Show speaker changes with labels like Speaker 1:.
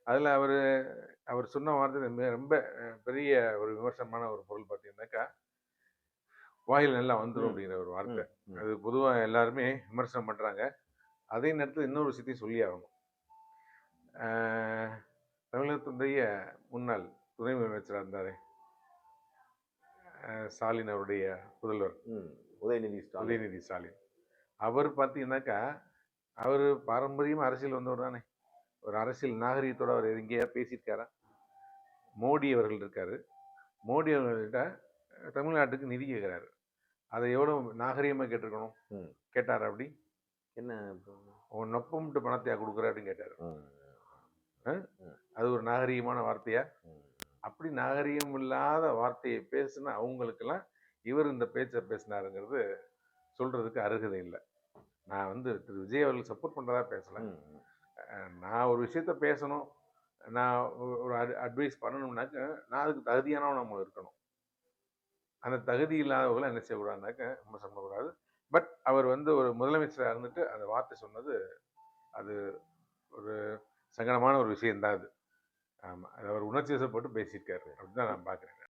Speaker 1: அதில் அவர் அவர் சொன்ன வார்த்தை ரொம்ப பெரிய ஒரு விமர்சனமான ஒரு பொருள் பார்த்தீங்கன்னாக்கா, வாயில் நல்லா வந்துடும் அப்படிங்கிற ஒரு வார்த்தை. அது பொதுவாக எல்லாருமே விமர்சனம் பண்ணுறாங்க. அதே நேரத்தில் இன்னொரு விஷயத்தையும் சொல்லி ஆகணும். தமிழகத்தினுடைய முன்னாள் துணை முதலமைச்சராக இருந்தார் ஸ்டாலின் அவருடைய புதல்வர் உதயநிதி ஸ்டாலின். அவர் பார்த்தீங்கன்னாக்கா, அவர் பாரம்பரியமாக அரசியல் வந்தவர் தானே. ஒரு அரசியல் நாகரிகத்தோட அவர் எங்கேயா பேசியிருக்காரா? மோடி அவர்கள் இருக்காரு. மோடி அவர்கள்ட்ட தமிழ்நாட்டுக்கு நிதி கேட்குறாரு. அதை எவ்வளோ நாகரிகமாக கேட்டிருக்கணும். கேட்டார் அப்படி என்ன உன் நொப்பம்ட்டு பணத்தையா கொடுக்குற அப்படின்னு கேட்டார். அது ஒரு நாகரிகமான வார்த்தையா? அப்படி நாகரிகம் இல்லாத வார்த்தையை பேசுன அவங்களுக்கெல்லாம் இவர் இந்த பேச்சை பேசினாருங்கிறது சொல்றதுக்கு அருகதை இல்லை. நான் வந்து திரு விஜய் அவர்கள் சப்போர்ட் பண்ணுறதா பேசலை. நான் ஒரு விஷயத்த பேசணும், நான் ஒரு அட்வைஸ் பண்ணணும்னாக்க நான் அதுக்கு தகுதியானவன் நம்ம இருக்கணும். அந்த தகுதி இல்லாதவங்களை என்ன செய்யக்கூடாதுனாக்க விமர்சனம் பண்ணக்கூடாது. பட் அவர் வந்து ஒரு முதலமைச்சராக இருந்துட்டு அந்த வார்த்தை சொன்னது அது ஒரு சங்கடமான ஒரு விஷயம்தான் அது. ஆமாம், அது அவர் உணர்ச்சி வசப்பட்டு பேசியிருக்காரு அப்படின்னு தான் நான் பார்க்குறேன்.